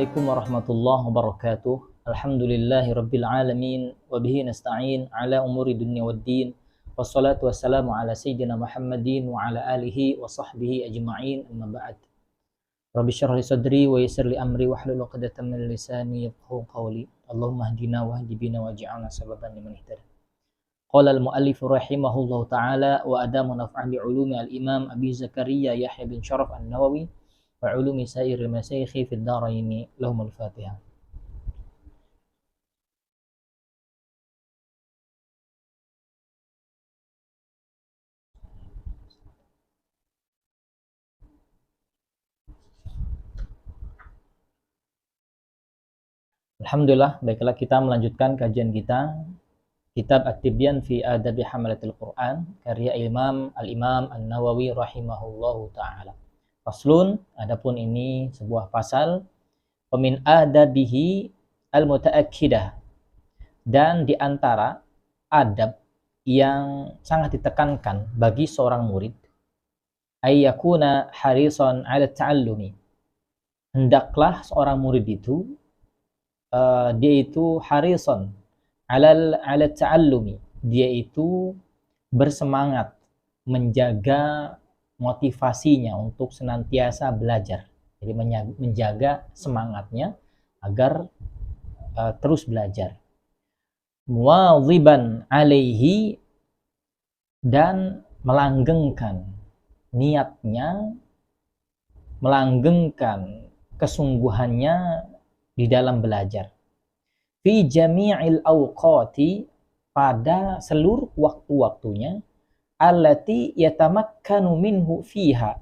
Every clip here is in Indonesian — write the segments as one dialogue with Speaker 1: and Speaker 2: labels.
Speaker 1: Assalamualaikum warahmatullahi wabarakatuh. Alhamdulillahi rabbil alamin wa bihi nasta'in ala umuri dunya waddin. Wassalatu wassalamu ala sayyidina Muhammadin wa ala alihi wa sahbihi ajma'in. Amma ba'd. Rabbi syrah li sadri wa yassir li amri wahlul 'uqdatam min lisani yafqahu qawli. Allahumma hdina wahdi bina waj'alna sababan liman ihtada. Qala al-muallif rahimahullahu ta'ala wa adamu naf'an bi ulumi al-imam Abi Zakaria Yahya bin Syaraf an-Nawawi wa ulumi sairil masyayikh fid daraini lahumul Fatihah. Alhamdulillah, baiklah kita melanjutkan kajian kita Kitab At-Tibyan fi Adabi Hamalatil Quran karya Al-Imam An-Nawawi rahimahullahu taala. Faslun, adapun ini sebuah pasal, min adabihi al-mutaakkidah, dan di antara adab yang sangat ditekankan bagi seorang murid, ayyakuna harisan 'ala ta'allumi, hendaklah seorang murid itu dia itu harisan 'ala ta'allumi, dia itu bersemangat menjaga motivasinya untuk senantiasa belajar. Jadi menjaga semangatnya agar terus belajar. Muwadhiban 'alaihi, dan melanggengkan niatnya, melanggengkan kesungguhannya di dalam belajar. Fi jami'il awqati, pada seluruh waktu-waktunya, allati yatamakkanu minhu fiha,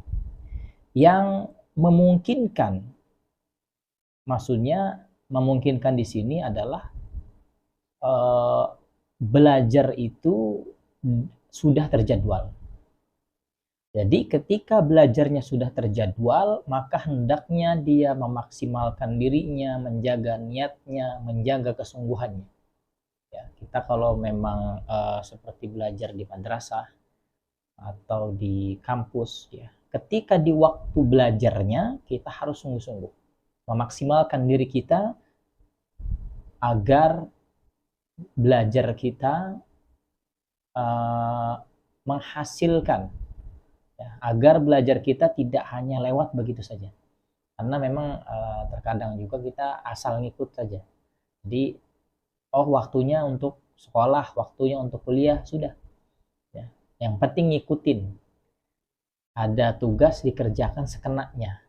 Speaker 1: yang memungkinkan, maksudnya memungkinkan di sini adalah belajar itu sudah terjadwal. Jadi ketika belajarnya sudah terjadwal, maka hendaknya dia memaksimalkan dirinya, menjaga niatnya, menjaga kesungguhannya. Ya, kita kalau memang seperti belajar di madrasah atau di kampus, ya, ketika di waktu belajarnya kita harus sungguh-sungguh memaksimalkan diri kita agar belajar kita menghasilkan, agar belajar kita tidak hanya lewat begitu saja, karena memang terkadang juga kita asal ngikut saja. Jadi waktunya untuk sekolah, waktunya untuk kuliah, sudah ya, yang penting ngikutin, ada tugas dikerjakan sekenanya,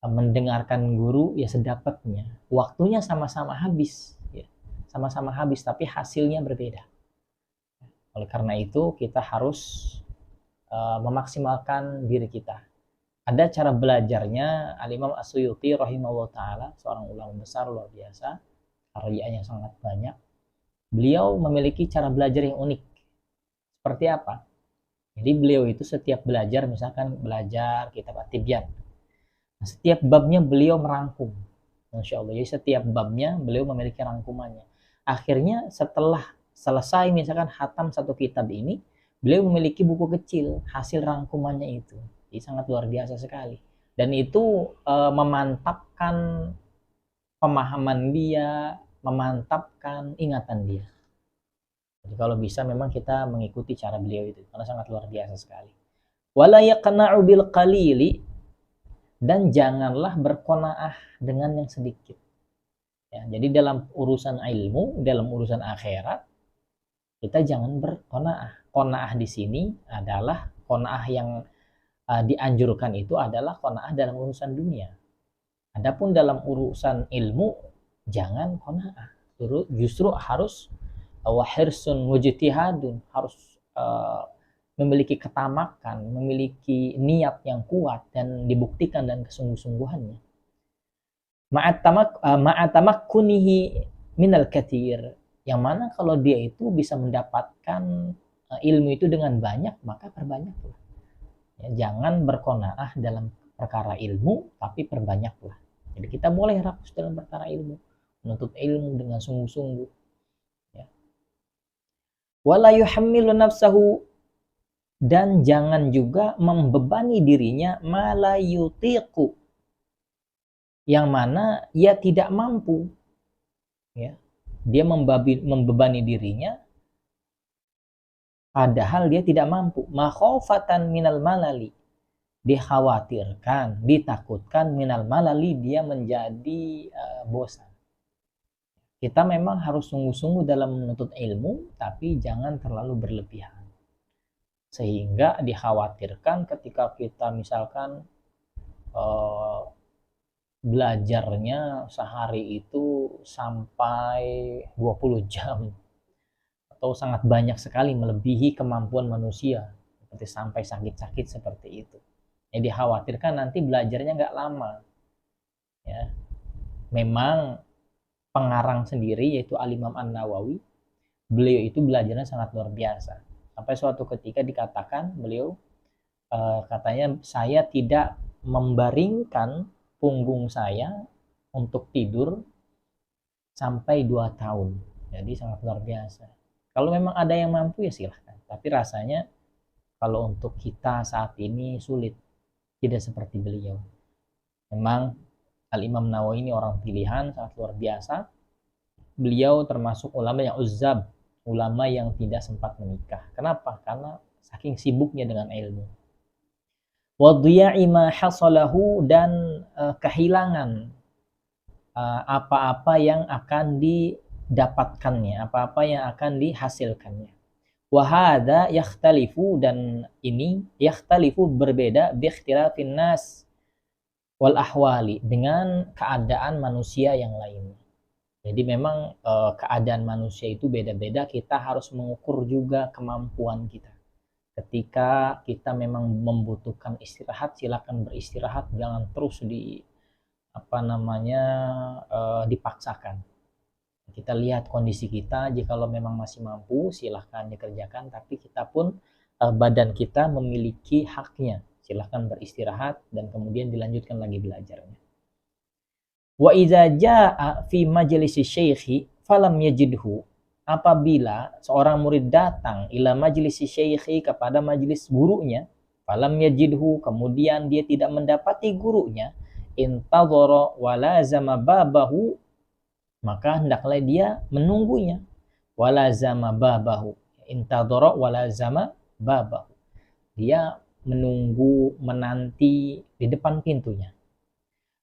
Speaker 1: mendengarkan guru ya sedapatnya, waktunya sama-sama habis ya, sama-sama habis tapi hasilnya berbeda. Oleh karena itu kita harus memaksimalkan diri kita. Ada cara belajarnya Al-Imam As-Suyuti rahimahullah ta'ala, seorang ulama besar luar biasa, karyanya sangat banyak. Beliau memiliki cara belajar yang unik. Seperti apa? Jadi beliau itu setiap belajar, misalkan belajar kitab At-Tibyan, setiap babnya beliau merangkum. Masya Allah, jadi setiap babnya beliau memiliki rangkumannya. Akhirnya setelah selesai misalkan khatam satu kitab ini, beliau memiliki buku kecil hasil rangkumannya itu. Jadi sangat luar biasa sekali. Dan itu memantapkan pemahaman dia, memantapkan ingatan dia. Jadi kalau bisa memang kita mengikuti cara beliau itu, karena sangat luar biasa sekali. Wala yaqna'u bil qalili, dan janganlah berqanaah dengan yang sedikit. Ya, jadi dalam urusan ilmu, dalam urusan akhirat, kita jangan berqanaah. Qanaah di sini adalah qanaah yang dianjurkan itu adalah qanaah dalam urusan dunia. Adapun dalam urusan ilmu jangan qanaah. Justru harus wahirsun wajtihadun, harus memiliki ketamakan, memiliki niat yang kuat dan dibuktikan dan kesungguh-sungguhannya. Ma'atamakkunihi minal katsir, yang mana kalau dia itu bisa mendapatkan ilmu itu dengan banyak, maka perbanyaklah. Ya, jangan berqanaah dalam perkara ilmu, tapi perbanyaklah. Jadi kita boleh rakus dalam perkara ilmu, menuntut ilmu dengan sungguh-sungguh. Ya. Wala yuhammilu nafsahu, dan jangan juga membebani dirinya, ma la yutiqu, yang mana ia tidak mampu, ya. Dia membebani dirinya padahal dia tidak mampu. Makhofatan minal malali, dikhawatirkan, ditakutkan minal malali, dia menjadi bosan. Kita memang harus sungguh-sungguh dalam menuntut ilmu, tapi jangan terlalu berlebihan. Sehingga dikhawatirkan ketika kita misalkan belajarnya sehari itu sampai 20 jam atau sangat banyak sekali melebihi kemampuan manusia, seperti sampai sakit-sakit seperti itu. Jadi dikhawatirkan nanti belajarnya nggak lama. Ya, memang pengarang sendiri yaitu Al-Imam An-Nawawi, beliau itu belajarnya sangat luar biasa. Sampai suatu ketika dikatakan beliau katanya, saya tidak membaringkan punggung saya untuk tidur sampai 2 tahun. Jadi sangat luar biasa. Kalau memang ada yang mampu ya silahkan. Tapi rasanya kalau untuk kita saat ini sulit. Tidak seperti beliau. Memang Al-Imam Nawawi ini orang pilihan, sangat luar biasa. Beliau termasuk ulama yang uzzab, ulama yang tidak sempat menikah. Kenapa? Karena saking sibuknya dengan ilmu. Wadhiya'i ma hasalahu, dan kehilangan apa-apa yang akan didapatkannya, apa-apa yang akan dihasilkannya. Wahada yakhtalifu, dan ini yakhtalifu berbeda biikhtilafin nas wal ahwali, dengan keadaan manusia yang lain. Jadi memang keadaan manusia itu beda-beda, kita harus mengukur juga kemampuan kita. Ketika kita memang membutuhkan istirahat, silakan beristirahat, jangan terus dipaksakan. Kita lihat kondisi kita, jikalau memang masih mampu silahkan dikerjakan, tapi kita pun badan kita memiliki haknya, silahkan beristirahat dan kemudian dilanjutkan lagi belajarnya. Wa idza jaa fi majlisi syaikhi falam yajidhu, apabila seorang murid datang ila majlisi syaikhi, kepada majelis gurunya, falam yajidhu, kemudian dia tidak mendapati gurunya, intadhara wa lazama babahu, maka hendaklah dia menunggunya. Walazama babahu, intadhara walazama babahu, dia menunggu, menanti di depan pintunya.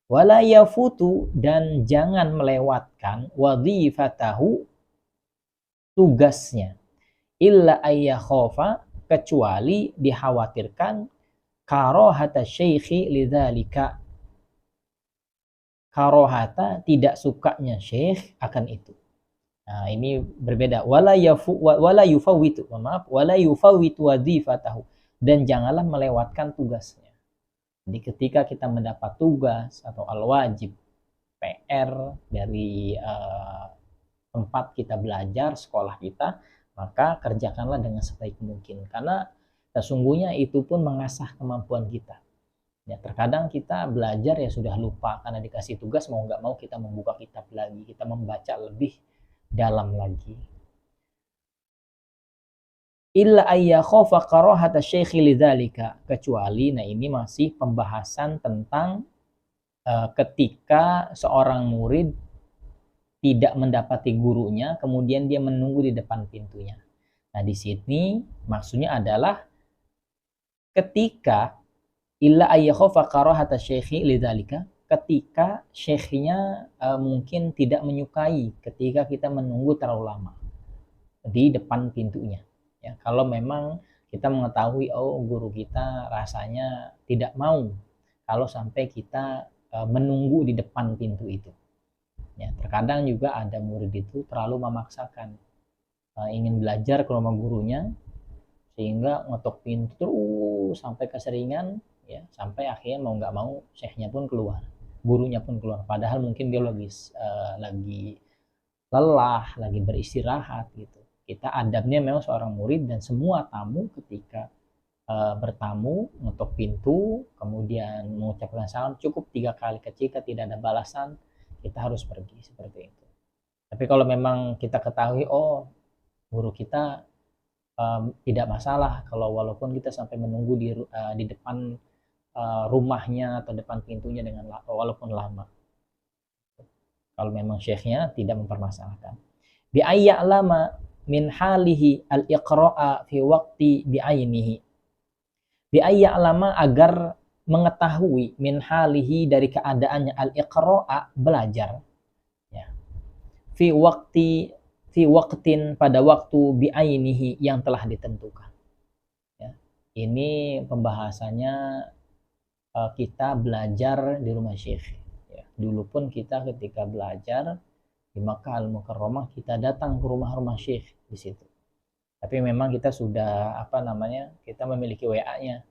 Speaker 1: Wala yafutu, dan jangan melewatkan wadhifatahu, tugasnya. Illa ayyakhofa, kecuali dikhawatirkan karohata syekhi lidzalika, karohata, tidak sukanya syekh akan itu. Nah, ini berbeda. Wala yufawitu, wala yufawitu wadhifatahu, dan janganlah melewatkan tugasnya. Jadi ketika kita mendapat tugas atau al-wajib, PR dari tempat kita belajar, sekolah kita, maka kerjakanlah dengan sebaik mungkin, karena sesungguhnya itu pun mengasah kemampuan kita. Ya, terkadang kita belajar ya sudah lupa karena dikasih tugas, mau nggak mau kita membuka kitab lagi, kita membaca lebih dalam lagi. Illa ayyakhofa karohata syekhi lidzalika, kecuali, nah ini masih pembahasan tentang ketika seorang murid tidak mendapati gurunya, kemudian dia menunggu di depan pintunya. Nah di sini maksudnya adalah ketika illa ayyakhofa karohata syekhi lidzalika, ketika syekhnya mungkin tidak menyukai ketika kita menunggu terlalu lama di depan pintunya. Ya, kalau memang kita mengetahui guru kita rasanya tidak mau kalau sampai kita menunggu di depan pintu itu. Ya, terkadang juga ada murid itu terlalu memaksakan, ingin belajar ke rumah gurunya, sehingga ngetok pintu terus sampai keseringan, ya, sampai akhirnya mau nggak mau syekhnya pun keluar, gurunya pun keluar, padahal mungkin dia lagi lelah, lagi beristirahat gitu. Kita adabnya memang seorang murid dan semua tamu ketika bertamu, ngetok pintu, kemudian mengucapkan salam cukup 3 kali, ketika tidak ada balasan kita harus pergi, seperti itu. Tapi kalau memang kita ketahui guru kita tidak masalah kalau walaupun kita sampai menunggu di depan rumahnya atau depan pintunya dengan walaupun lama. kalau memang syekhnya tidak mempermasalahkan. Bi ayya'lama min halihi al-iqra'a fi waqti bi'ainihi. Bi ayya'lama agar mengetahui min halihi dari keadaannya al-iqra'a belajar ya. Fi waqtin pada waktu bi'ainihi yang telah ditentukan. Ya. Ini pembahasannya kita belajar di rumah syekh. Ya. Dulu pun kita ketika belajar di Makkah Al-Mukarramah kita datang ke rumah-rumah syekh di situ. Tapi memang kita sudah kita memiliki WA-nya.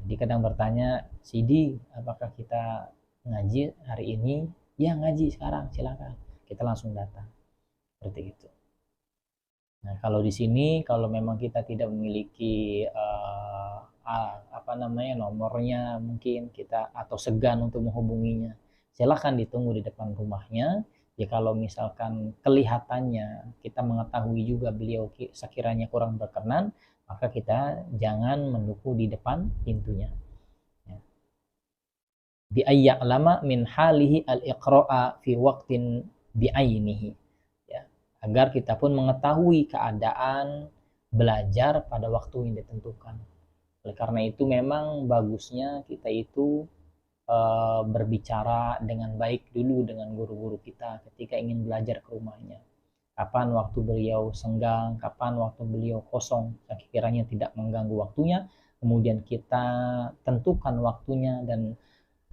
Speaker 1: Jadi kadang bertanya, Sidi, apakah kita ngaji hari ini? Ya ngaji sekarang, silakan. Kita langsung datang. Seperti itu. Nah, kalau di sini kalau memang kita tidak memiliki nomornya mungkin kita atau segan untuk menghubunginya, silakan ditunggu di depan rumahnya. Ya kalau misalkan kelihatannya kita mengetahui juga beliau sekiranya kurang berkenan, maka kita jangan menunggu di depan pintunya. Bi ayya'lama min halihi al-iqra'a fi waqtin bi'ainihi. Agar kita pun mengetahui keadaan belajar pada waktu yang ditentukan. Oleh karena itu memang bagusnya kita itu berbicara dengan baik dulu dengan guru-guru kita ketika ingin belajar ke rumahnya. Kapan waktu beliau senggang, kapan waktu beliau kosong, sekiranya tidak mengganggu waktunya, kemudian kita tentukan waktunya dan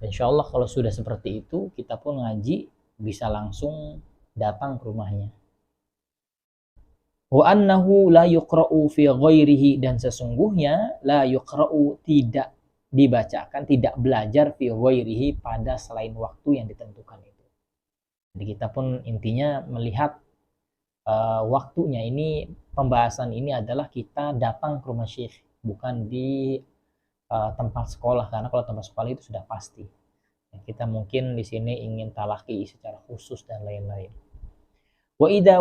Speaker 1: insya Allah kalau sudah seperti itu, kita pun ngaji bisa langsung datang ke rumahnya. Wa annahu la yuqra'u fi ghairihi, dan sesungguhnya la yuqra'u tidak dibacakan, tidak belajar fi ghairihi pada selain waktu yang ditentukan itu. Jadi kita pun intinya melihat waktunya ini, pembahasan ini adalah kita datang ke rumah syekh, bukan di tempat sekolah, karena kalau tempat sekolah itu sudah pasti. Kita mungkin di sini ingin talaki secara khusus dan lain-lain. Wa idza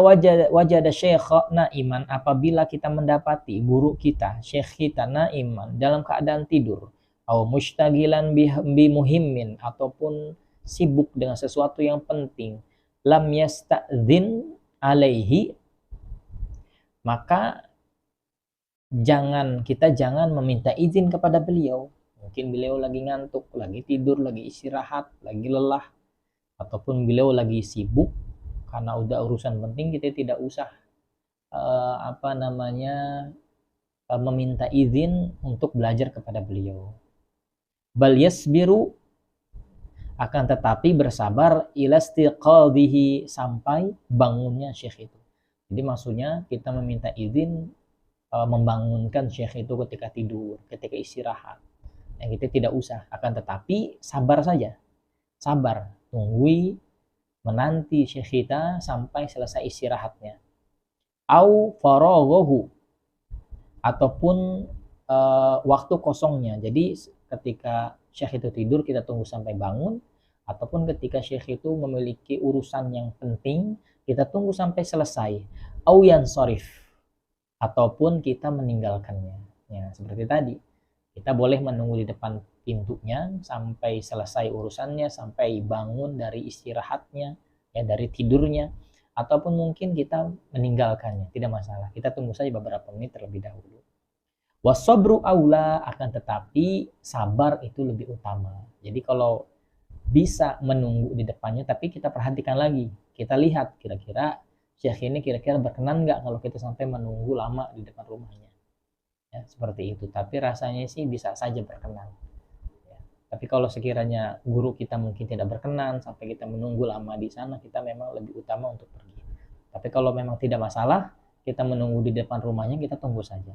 Speaker 1: wajada syekha naiman, apabila kita mendapati guru kita, syekh kita naiman dalam keadaan tidur, au mustagilan bi muhimmin, ataupun sibuk dengan sesuatu yang penting, lam yasta'dzin alaihi, maka kita jangan meminta izin kepada beliau. Mungkin beliau lagi ngantuk, lagi tidur, lagi istirahat, lagi lelah, ataupun beliau lagi sibuk karena udah urusan penting, kita tidak usah meminta izin untuk belajar kepada beliau. Bal yasbiru, akan tetapi bersabar, ila istiqadhihi, sampai bangunnya syekh itu. Jadi maksudnya kita meminta izin membangunkan syekh itu ketika tidur, ketika istirahat. Yang kita tidak usah, akan tetapi sabar saja. Sabar, tunggu, menanti syekh kita sampai selesai istirahatnya. Au faraghahu, ataupun waktu kosongnya. Jadi ketika syekh itu tidur kita tunggu sampai bangun, ataupun ketika syekh itu memiliki urusan yang penting kita tunggu sampai selesai. Au yansarif, ataupun kita meninggalkannya. Ya, seperti tadi. Kita boleh menunggu di depan pintunya sampai selesai urusannya, sampai bangun dari istirahatnya, ya dari tidurnya, ataupun mungkin kita meninggalkannya, tidak masalah. Kita tunggu saja beberapa menit terlebih dahulu. Wasabru aula, akan tetapi sabar itu lebih utama. Jadi kalau bisa menunggu di depannya, tapi kita perhatikan lagi, kita lihat kira-kira syekh ini kira-kira berkenan nggak kalau kita sampai menunggu lama di depan rumahnya. Ya, seperti itu. Tapi rasanya sih bisa saja berkenan. Ya. Tapi kalau sekiranya guru kita mungkin tidak berkenan sampai kita menunggu lama di sana, kita memang lebih utama untuk pergi. Tapi kalau memang tidak masalah, kita menunggu di depan rumahnya, kita tunggu saja.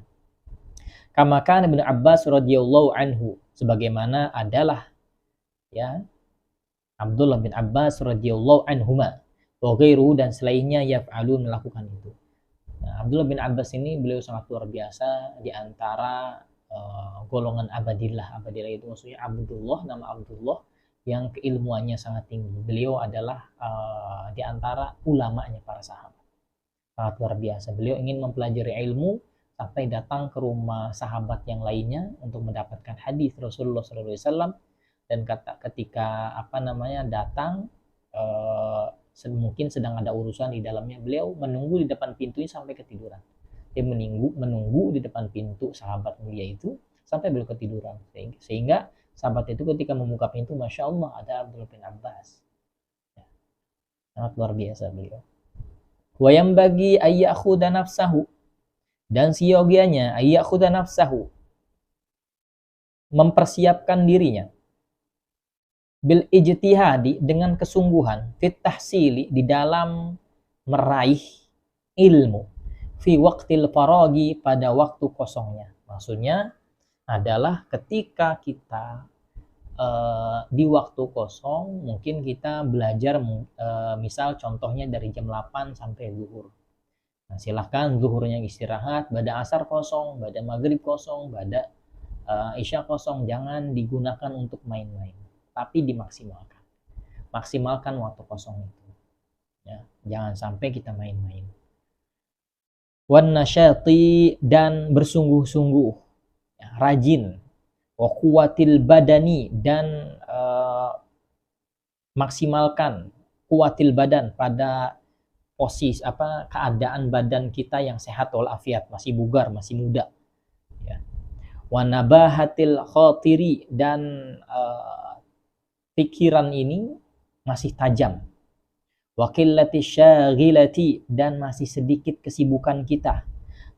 Speaker 1: Kama kana Ibnu Abbas radhiyallahu anhu, sebagaimana adalah ya Abdullah bin Abbas radhiyallahu anhuma wa ghairuhu, dan selainnya yaf'alun, melakukan itu. Nah, Abdullah bin Abbas ini beliau sangat luar biasa di antara golongan abadillah. Abadillah itu maksudnya Abdullah, nama Abdullah yang keilmuannya sangat tinggi. Beliau adalah di antara ulamanya para sahabat. Sangat luar biasa. Beliau ingin mempelajari ilmu sampai datang ke rumah sahabat yang lainnya untuk mendapatkan hadis Rasulullah SAW. Dan ketika datang mungkin sedang ada urusan di dalamnya, beliau menunggu di depan pintunya sampai ketiduran. Dia menunggu di depan pintu sahabat mulia itu sampai beliau ketiduran, sehingga sahabat itu ketika membuka pintu, masya Allah, ada Abdullah bin Abbas. Ya, sangat luar biasa beliau. Wa yambagi ayyakhuda nafsahu, dan siogianya ayyakhuda nafsahu, mempersiapkan dirinya, bil ijtihadi, dengan kesungguhan, fit tahsili, di dalam meraih ilmu, fi waqtil faragi, pada waktu kosongnya. Maksudnya adalah ketika kita di waktu kosong, mungkin kita belajar, misal contohnya dari jam 8 sampai zuhur. Nah, silahkan zuhurnya istirahat, pada asar kosong, pada maghrib kosong, pada isya kosong. Jangan digunakan untuk main-main, tapi dimaksimalkan. Maksimalkan waktu kosong itu. Ya, jangan sampai kita main-main. Wan nasyati, dan bersungguh-sungguh, ya, rajin. Wa quwwatil badani, dan maksimalkan kuatil badan, pada posisi keadaan badan kita yang sehat walafiat, masih bugar, masih muda. Ya. Wa nabahatil khatiri, dan pikiran ini masih tajam. Wa qillati syaghilati, dan masih sedikit kesibukan kita.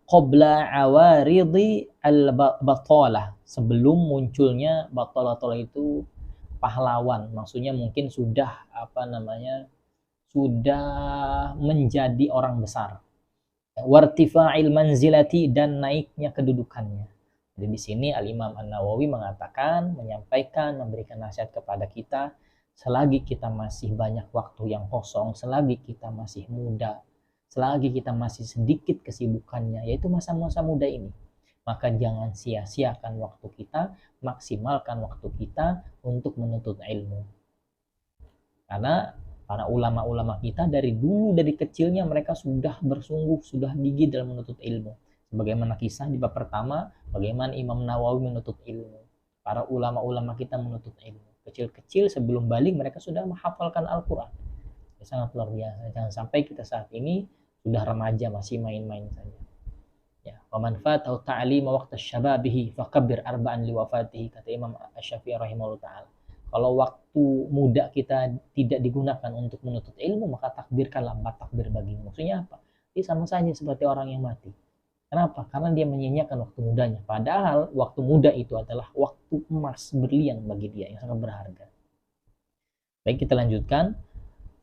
Speaker 1: Qabla awaridi al-batalah, sebelum munculnya batalah itu pahlawan. Maksudnya mungkin sudah sudah menjadi orang besar. Wartifa'il manzilati, dan naiknya kedudukannya. Jadi di sini Al-Imam An-Nawawi mengatakan, menyampaikan, memberikan nasihat kepada kita, selagi kita masih banyak waktu yang kosong, selagi kita masih muda, selagi kita masih sedikit kesibukannya, yaitu masa-masa muda ini, maka jangan sia-siakan waktu kita, maksimalkan waktu kita untuk menuntut ilmu. Karena para ulama-ulama kita dari dulu, dari kecilnya mereka sudah bersungguh, sudah gigih dalam menuntut ilmu. Sebagaimana kisah di bab pertama, bagaimana Imam Nawawi menuntut ilmu. Para ulama-ulama kita menuntut ilmu. Kecil-kecil sebelum balik mereka sudah menghafalkan Al-Quran. Sangat luar biasa. Jangan sampai kita saat ini sudah remaja masih main-main saja. Ya, wa man fatahu ta'lima waqta syababihi fakabbir arba'an liwafatihi, kata Imam Asy-Syafi'i rahimahullah taala. Kalau waktu muda kita tidak digunakan untuk menuntut ilmu, maka takbirkanlah 4 takbir bagimu. Maksudnya apa? Dia sama saja seperti orang yang mati. Kenapa? Karena dia menyia-nyiakan waktu mudanya. Padahal waktu muda itu adalah waktu emas berlian bagi dia yang sangat berharga. Baik, kita lanjutkan.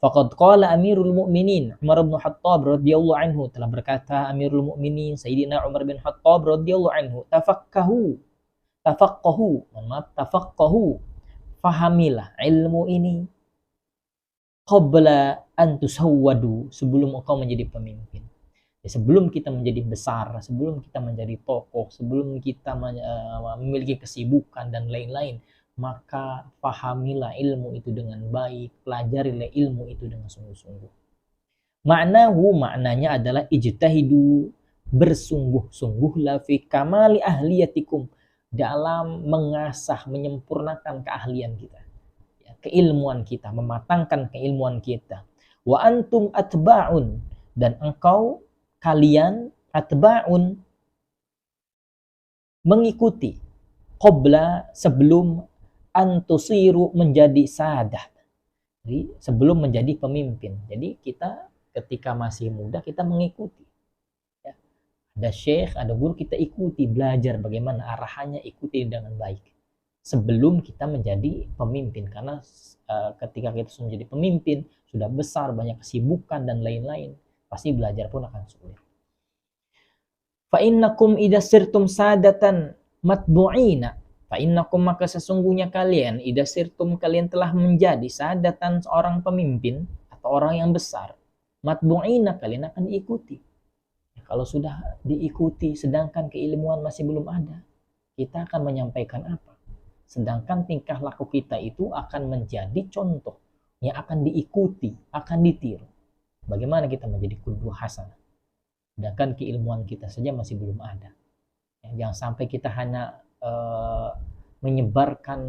Speaker 1: Faqad qala Amirul Mukminin Umar bin Khattab radhiyallahu anhu, telah berkata Amirul Mukminin Sayyidina Umar bin Khattab radhiyallahu anhu, tafaqahu, fahamilah ilmu ini, qabla an tusawwadu, sebelum engkau menjadi pemimpin. Ya, sebelum kita menjadi besar, sebelum kita menjadi tokoh, sebelum kita memiliki kesibukan dan lain-lain, maka pahamilah ilmu itu dengan baik, pelajarilah ilmu itu dengan sungguh-sungguh. Maknanya adalah ijtahidu, bersungguh-sungguhlah fi kamali ahliyatikum, dalam mengasah, menyempurnakan keahlian kita, ya, keilmuan kita, mematangkan keilmuan kita. Wa antum atba'un, dan kalian atba'un, mengikuti, qabla, sebelum, antusiru, menjadi sadah, jadi sebelum menjadi pemimpin. Jadi kita ketika masih muda kita mengikuti, ya. Ada syekh, ada guru, kita ikuti, belajar bagaimana arahannya, ikuti dengan baik sebelum kita menjadi pemimpin. Karena ketika kita sudah menjadi pemimpin, sudah besar, banyak kesibukan dan lain-lain, pasti belajar pun akan sulit. Fa innakum idza sirtum sadatan matbu'ina, fa innakum, maka sesungguhnya kalian, idza sirtum, kalian telah menjadi sadatan, seorang pemimpin atau orang yang besar, matbu'ina, kalian akan diikuti. Ya, kalau sudah diikuti sedangkan keilmuan masih belum ada, kita akan menyampaikan apa? Sedangkan tingkah laku kita itu akan menjadi contoh yang akan diikuti, akan ditiru. Bagaimana kita menjadi qudwah hasanah sedangkan keilmuan kita saja masih belum ada. Ya, jangan sampai kita hanya menyebarkan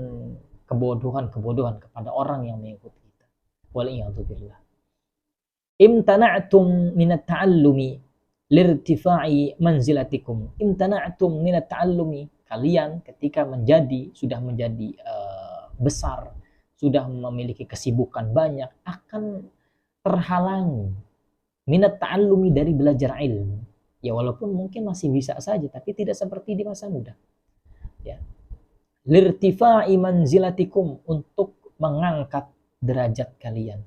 Speaker 1: kebodohan kepada orang yang mengikuti kita. Waliyadzubillah. Imtana'tum minat ta'allumi lirtifa'i manzilatikum. Imtana'tum minat ta'allumi. Kalian ketika sudah menjadi besar, sudah memiliki kesibukan banyak, akan terhalangi minat ta'allumi, dari belajar ilmu. Ya walaupun mungkin masih bisa saja, tapi tidak seperti di masa muda. Ya. Lirtifa'i manzilatikum, untuk mengangkat derajat kalian.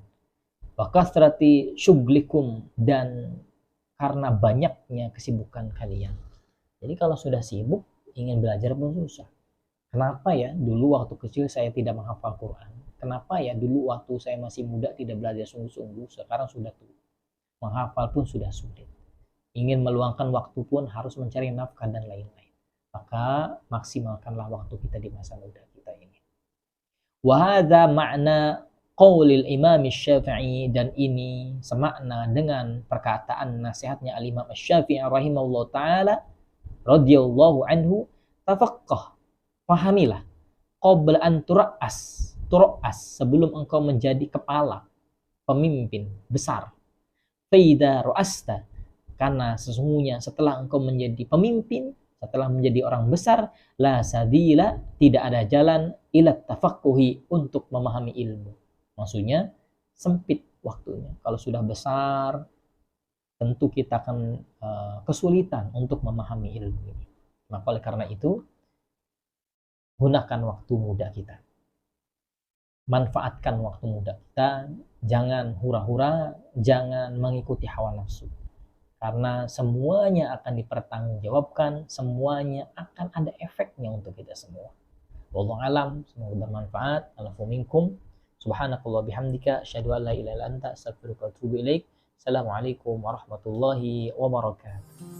Speaker 1: Wa kathrati syuglikum, dan karena banyaknya kesibukan kalian. Jadi kalau sudah sibuk, ingin belajar pun susah. Kenapa ya dulu waktu kecil saya tidak menghafal Quran? Kenapa ya dulu waktu saya masih muda tidak belajar sungguh-sungguh? Sekarang sudah tua, menghafal pun sudah sulit. Ingin meluangkan waktu pun harus mencari nafkah dan lain-lain. Maka maksimalkanlah waktu kita di masa muda kita ini. Wa hadza ma'na qaulil Imam Syafi'i, dan ini semakna dengan perkataan nasihatnya Al-Imam Syafi'i rahimahullah taala radhiyallahu anhu, tafaqqah, pahamilah, qabla an tura'as, sebelum engkau menjadi kepala, pemimpin besar. Faida ru'asta, karena sesungguhnya setelah engkau menjadi pemimpin, setelah menjadi orang besar, la sabila, tidak ada jalan, ila tafaqquhi, untuk memahami ilmu. Maksudnya sempit waktunya. Kalau sudah besar, tentu kita akan kesulitan untuk memahami ilmu ini. Maka oleh karena itu, gunakan waktu muda kita. Manfaatkan waktu muda kita, jangan hura-hura, jangan mengikuti hawa nafsu. Karena semuanya akan dipertanggungjawabkan, semuanya akan ada efeknya untuk kita semua. Wallahu alam, semoga bermanfaat. Alafu minkum. Subhanakallah bihamdika, asyhadu an la ilaha illa anta, astaghfiruka wa atubu ilaik. Assalamualaikum warahmatullahi wabarakatuh.